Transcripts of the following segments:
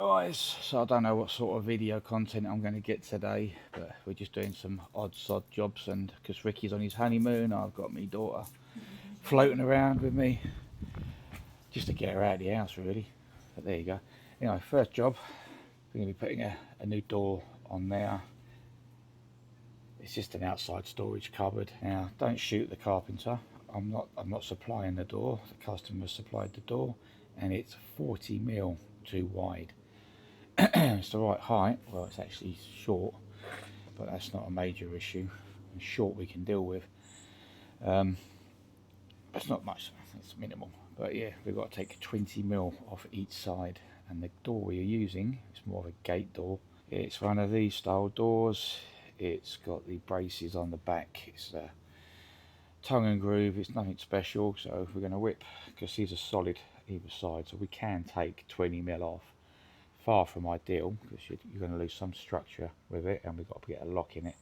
Guys, so I don't know what sort of video content I'm going to get today, but we're just doing some odd jobs, and because Ricky's on his honeymoon, I've got my daughter floating around with me just to get her out of the house really. But there you go. Anyway, first job, we're going to be putting a new door on there. It's just an outside storage cupboard. Now, don't shoot the carpenter. I'm not supplying the door. The customer supplied the door, and it's 40mm too wide. It's the right height. Well, it's actually short, but that's not a major issue. Short we can deal with. It's not much, it's minimal, but yeah, we've got to take 20mm off each side, and the door we're using is more of a gate door. It's one of these style doors. It's got the braces on the back. It's a tongue and groove. It's nothing special, so we're going to whip, because these are solid either side, so we can take 20mm off. Far from ideal, because you're going to lose some structure with it, and we've got to get a lock in it.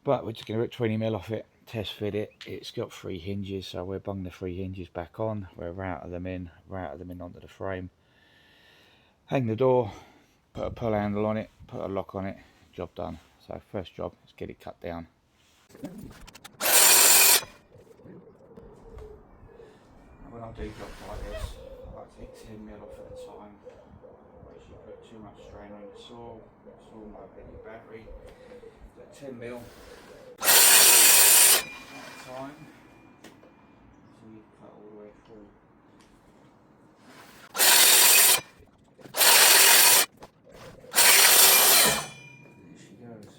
But we're just going to rip 20mm off it, test fit it. It's got 3 hinges, so we'll bung the 3 hinges back on. We'll router them in onto the frame. Hang the door, put a pull handle on it, put a lock on it, job done. So first job, let's get it cut down. When I do jobs like this, I like to take 10mm off at a time. Otherwise you put too much strain on the saw might hit your battery. So 10mm at a time, so you cut all the way through. There she goes.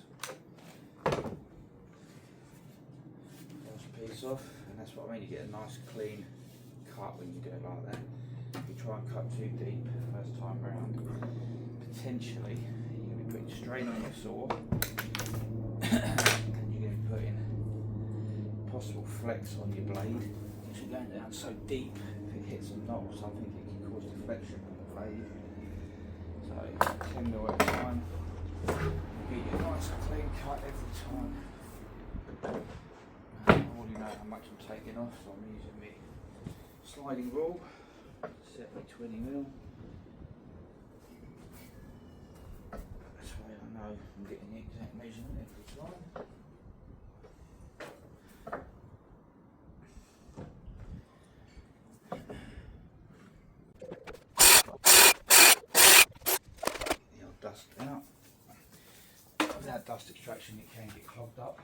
First piece off, and that's what I mean, you get a nice clean cut when you do it like that. If you try and cut too deep first time round, potentially you're going to be putting strain on your saw, and you're going to be putting possible flex on your blade. If you're going down so deep, if it hits a knot or something, it can cause deflection on the blade. So 10mm at a time, you get a nice clean cut every time. I already know how much I'm taking off, so I'm using my sliding rule, set me 20mm. This way I know I'm getting the exact measurement every time. The old dust out. Without dust extraction it can get clogged up.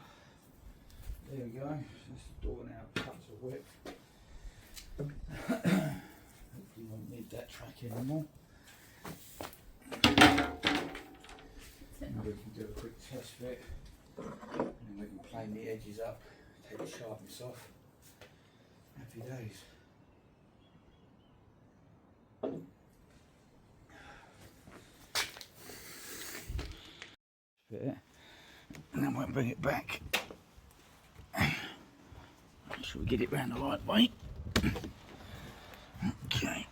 There we go, that's the door now cut to width. Hopefully you won't need that track anymore. And we can do a quick test fit, and then we can plane the edges up, take the sharpness off. Happy days. Fit it, and then we'll bring it back. Should we get it round the right way? Okay.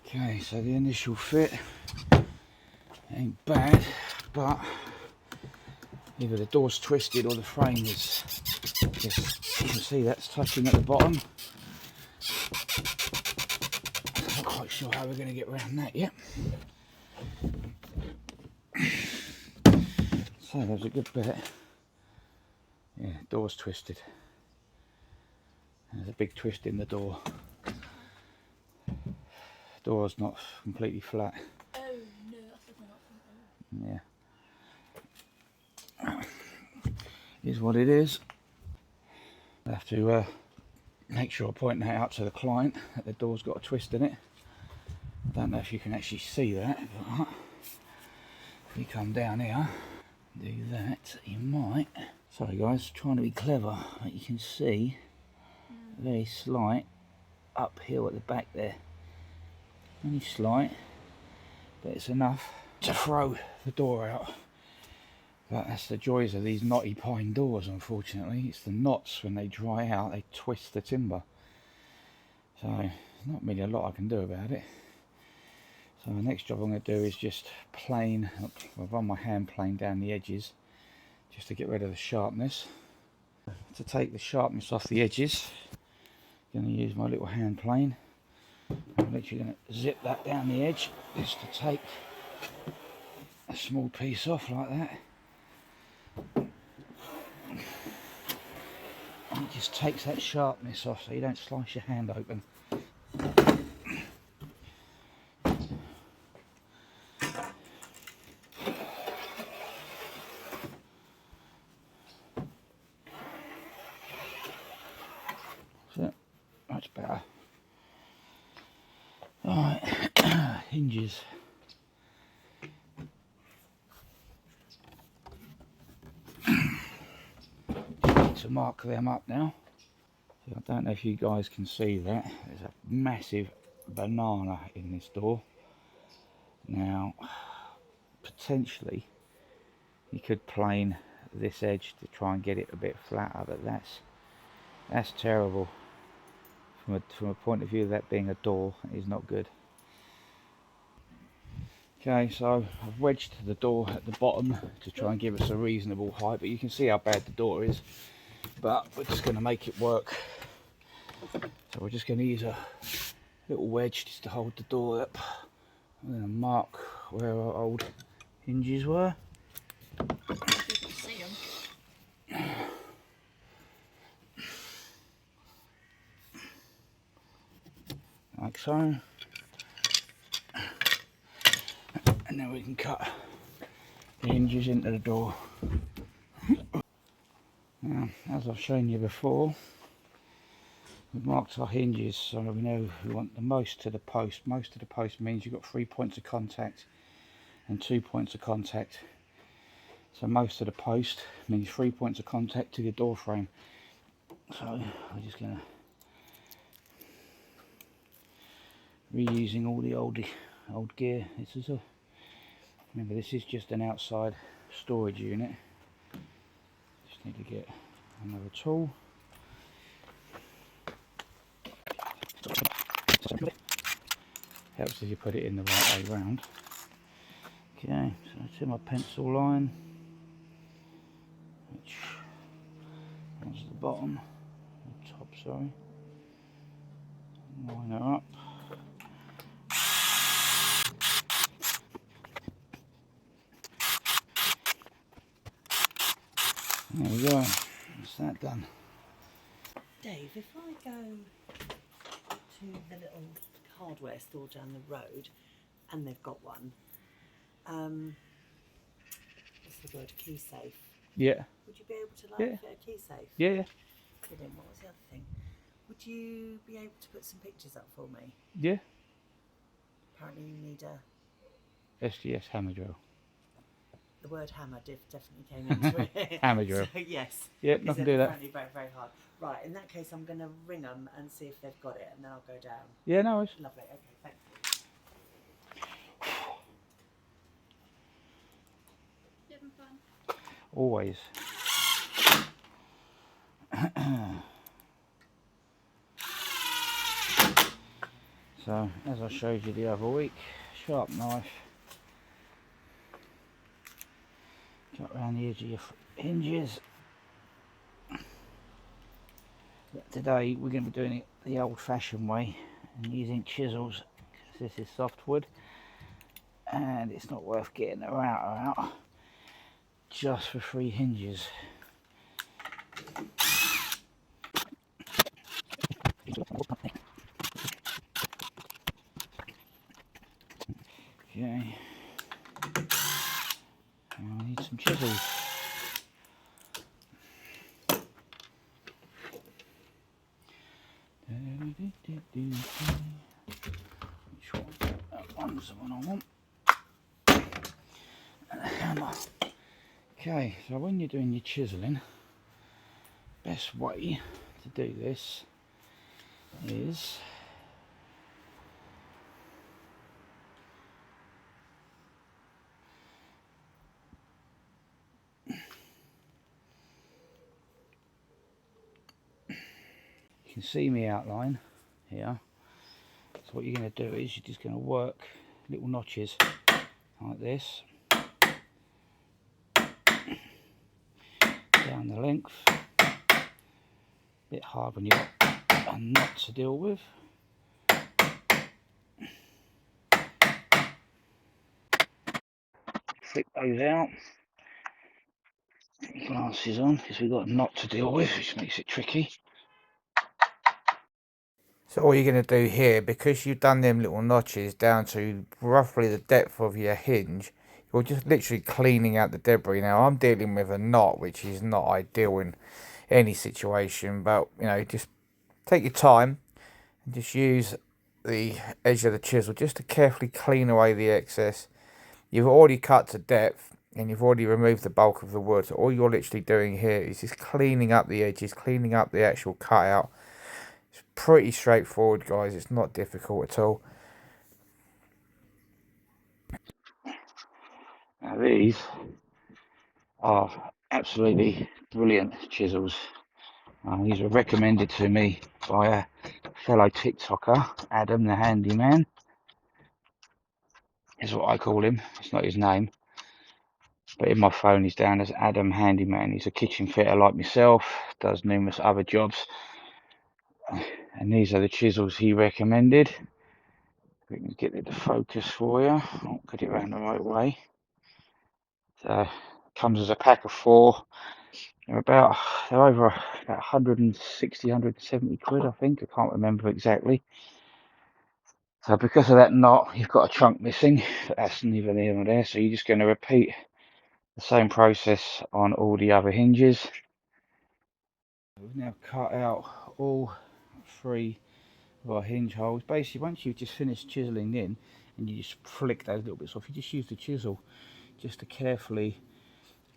Okay, so the initial fit ain't bad, but either the door's twisted or the frame is just, you can see that's touching at the bottom. Not quite sure how we're going to get around that yet. So there's a good bit. Yeah, door's twisted. There's a big twist in the door. Door's not completely flat. Oh no, that's definitely not. Yeah. Is what it is. I have to make sure I point that out to the client that the door's got a twist in it. I don't know if you can actually see that, but if you come down here, do that, you might. Sorry guys, trying to be clever, but you can see a very slight uphill at the back there. Only slight, but it's enough to throw the door out. But that's the joys of these knotty pine doors, unfortunately. It's the knots, when they dry out, they twist the timber. So, there's not really a lot I can do about it. So the next job I'm going to do is just plane, I'll run my hand plane down the edges, just to get rid of the sharpness. To take the sharpness off the edges, Going to use my little hand plane. I'm literally going to zip that down the edge just to take a small piece off like that. And it just takes that sharpness off so you don't slice your hand open. So, much better. Alright, hinges. To mark them up now. So I don't know if you guys can see that. There's a massive banana in this door. Now, potentially, you could plane this edge to try and get it a bit flatter, but that's terrible. From a point of view of that being a door, it is not good. Okay, so I've wedged the door at the bottom to try and give us a reasonable height, but you can see how bad the door is. But we're just going to make it work. So we're just going to use a little wedge just to hold the door up. I'm going to mark where our old hinges were. You can see them. Like so. And then we can cut the hinges into the door. Now, as I've shown you before, we've marked our hinges so we know we want the most to the post. Most to the post means you've got 3 points of contact and 2 points of contact. So most to the post means 3 points of contact to the door frame. So we're just going to reusing all the old gear. Remember, this is just an outside storage unit. Just need to get another tool. Helps if you put it in the right way round. Okay, so to my pencil line, which is the bottom, the top, sorry. Line her up. There we go, that's that done. Dave, if I go to the little hardware store down the road, and they've got one, what's the word, key safe? Yeah. Would you be able to Yeah. fit a key safe? Yeah. Brilliant. What was the other thing? Would you be able to put some pictures up for me? Yeah. Apparently you need a... SGS hammer drill. The word hammer definitely came into it. Hammer drill. So, yes. Yeah, I can do that. Apparently very, very hard. Right, in that case I'm going to ring them and see if they've got it, and then I'll go down. Yeah, no worries. Lovely, okay, thank you. You having fun? Always. So, as I showed you the other week, sharp knife. Cut around the edge of your hinges. But today we're going to be doing it the old-fashioned way and using chisels, because this is softwood and it's not worth getting the router out just for 3 hinges. Okay, now I need some chisels. Which one? That one's the one I want. And a hammer. Okay, so when you're doing your chiseling, best way to do this is you can see me outline here. So what you're going to do is you're just going to work little notches like this down the length. A bit hard when you've got a knot to deal with. Flick those out. Glasses on because we've got a knot to deal with, which makes it tricky. So all you're going to do here, because you've done them little notches down to roughly the depth of your hinge, you're just literally cleaning out the debris. Now I'm dealing with a knot, which is not ideal in any situation, but you know, just take your time and just use the edge of the chisel just to carefully clean away the excess. You've already cut to depth and you've already removed the bulk of the wood, so all you're literally doing here is just cleaning up the edges, cleaning up the actual cutout. It's pretty straightforward, guys. It's not difficult at all. Now these are absolutely brilliant chisels. These were recommended to me by a fellow TikToker, Adam the Handyman. Is what I call him. It's not his name, but in my phone he's down as Adam Handyman. He's a kitchen fitter like myself, does numerous other jobs, and these are the chisels he recommended. We can get it to focus for you. I'll get it around the right way. So, comes as a pack of 4. They're over about 160, 170 quid, I think. I can't remember exactly. So because of that knot, you've got a trunk missing, but that's neither here nor there. So you're just going to repeat the same process on all the other hinges. We've now cut out all 3 of our hinge holes. Basically, once you've just finished chiseling in, and you just flick those little bits off, you just use the chisel just to carefully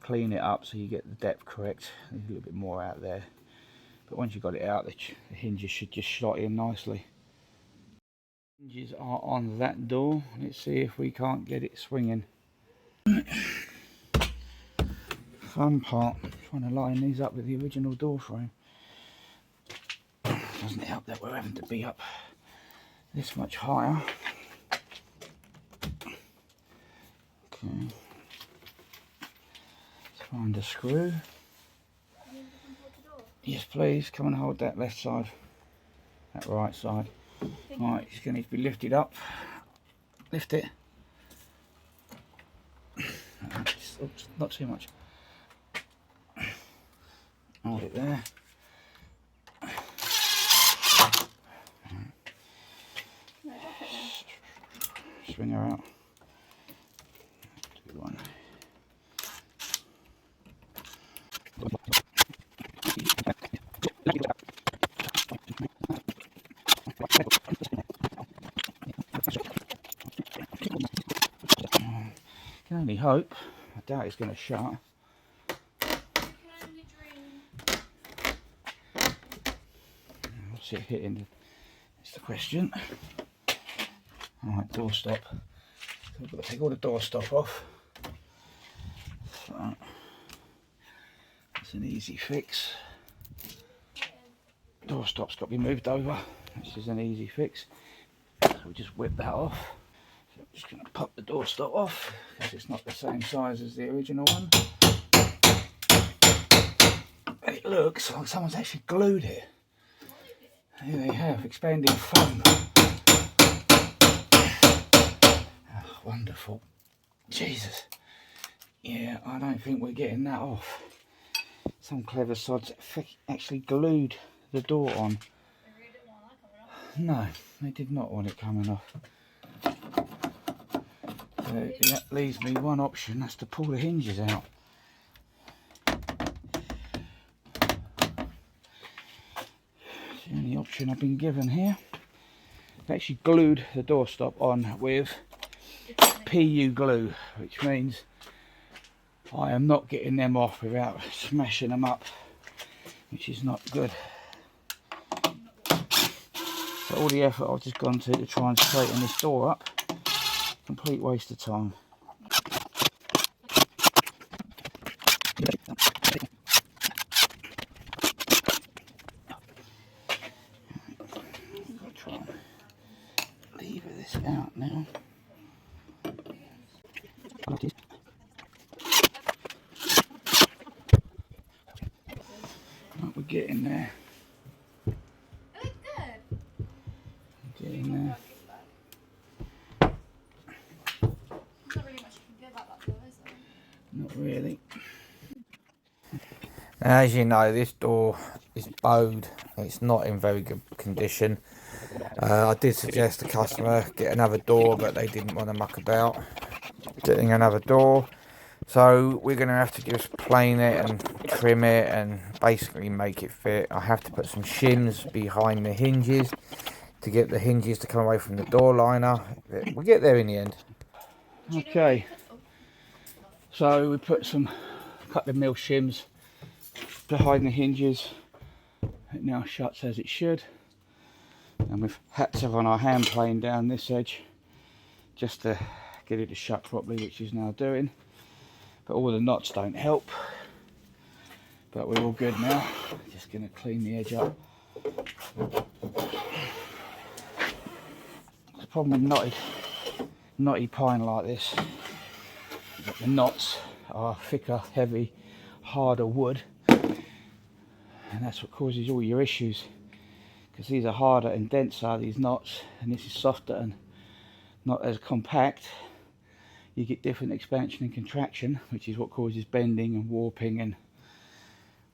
clean it up so you get the depth correct. There's a little bit more out there, but once you've got it out, the hinges should just slot in nicely. Hinges are on that door. Let's see if we can't get it swinging. Fun part, trying to line these up with the original door frame. Doesn't help that we're having to be up this much higher. Okay. Let's find a screw. Yes, please. Come and hold that left side, that right side. Right, it's going to need to be lifted up. Lift it. Oops, not too much. Hold it there. Swing her out. Do one. Can only hope. I doubt it's going to shut. What's it hitting? That's the question. Alright, door stop. So we've got to take all the door stop off. So it's an easy fix. Door stop's got to be moved over. This is an easy fix. So we just whip that off. So I'm just going to pop the door stop off because it's not the same size as the original one. And it looks like someone's actually glued it. Here they have, expanding foam. Oh, wonderful. Jesus. Yeah, I don't think we're getting that off. Some clever sods actually glued the door on. No, they did not want it coming off. So that leaves me one option, that's to pull the hinges out. It's the only option I've been given here. I've actually glued the doorstop on with PU glue, which means I am not getting them off without smashing them up, which is not good. So all the effort I've just gone to try and straighten this door up, complete waste of time. I've got to try and lever this out now. Right, we're getting there. As you know, this door is bowed. It's not in very good condition. I did suggest the customer get another door, but they didn't want to muck about getting another door. So we're going to have to just plane it and trim it and basically make it fit. I have to put some shims behind the hinges to get the hinges to come away from the door liner. We'll get there in the end. Okay, so we put some couple of mil shims behind the hinges. It now shuts as it should, and we've had to run our hand plane down this edge just to get it to shut properly, which is now doing. But all the knots don't help. But we're all good now. Just going to clean the edge up. The problem with knotty pine like this, the knots are thicker, heavy, harder wood, and that's what causes all your issues, because these are harder and denser, these knots, and this is softer and not as compact. You get different expansion and contraction, which is what causes bending and warping and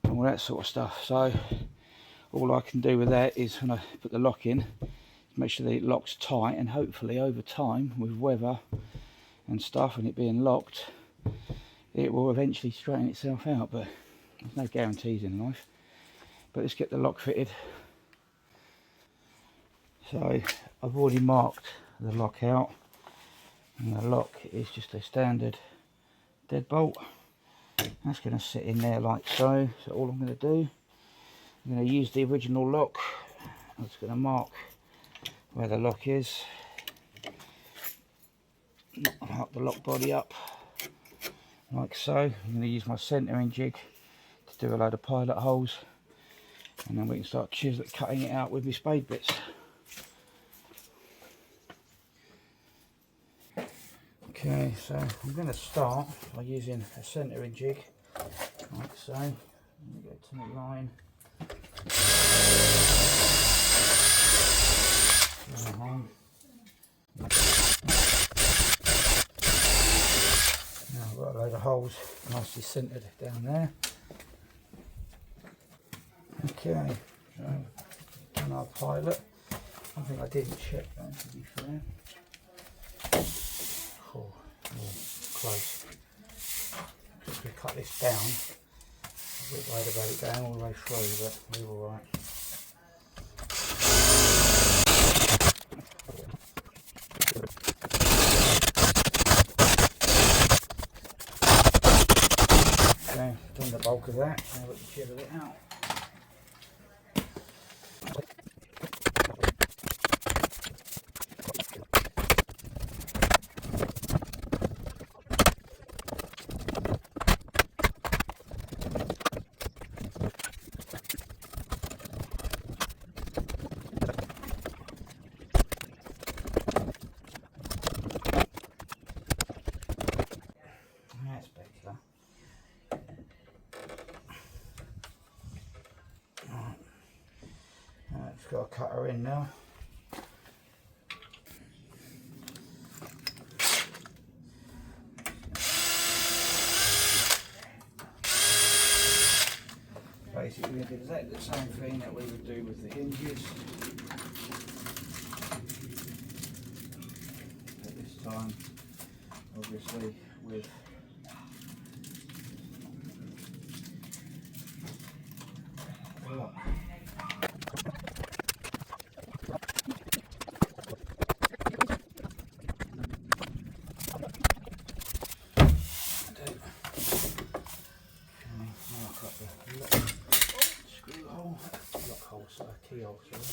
all that sort of stuff. So all I can do with that is, when I put the lock in, make sure that it locks tight, and hopefully over time, with weather and stuff and it being locked, it will eventually straighten itself out. But there's no guarantees in life. But let's get the lock fitted. So I've already marked the lock out, and the lock is just a standard deadbolt. That's going to sit in there like so. So all I'm going to do, I'm going to use the original lock. I'm just going to mark where the lock is, mark the lock body up like so. I'm going to use my centering jig to do a load of pilot holes, and then we can start cutting it out with my spade bits. Okay, so I'm going to start by using a centering jig like so. I'm going to go to the line. Now I've got a load of holes nicely centered down there. Okay, so on our pilot, something I didn't check though, to be fair. Oh, close. If we cut this down, I'm a bit worried about it going all the way through, but we're alright. Okay, done the bulk of that, now we can chisel it out. That's better. Right, just got to cut her in now. Basically, we did exactly the same thing that we would do with the hinges. But this time, obviously, with the lock. Key hole, sorry.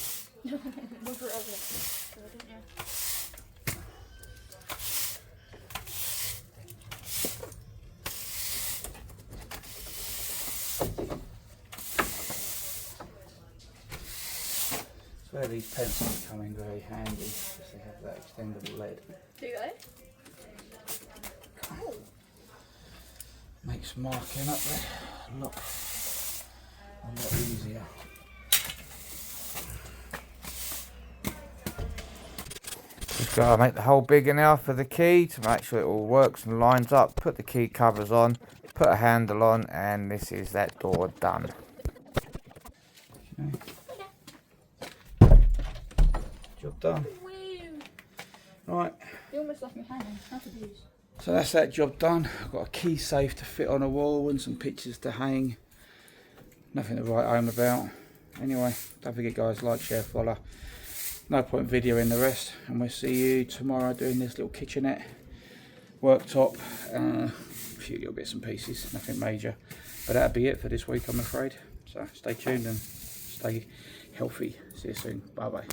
Move her over there, didn't you? It's where these pencils come in very handy, because they have that extendable lead. Do they? Oh. Makes marking up the look a lot easier. Just got to make the hole bigger now for the key to make sure it all works and lines up. Put the key covers on, put a handle on, and this is that door done. Okay. Job done. Right. You almost left me hanging. That's abuse. So that's that job done. I've got a key safe to fit on a wall and some pictures to hang. Nothing to write home about. Anyway, don't forget guys, like, share, follow. No point videoing the rest, and we'll see you tomorrow doing this little kitchenette, worktop, a few little bits and pieces, nothing major. But that'll be it for this week, I'm afraid. So stay tuned and stay healthy. See you soon. Bye bye.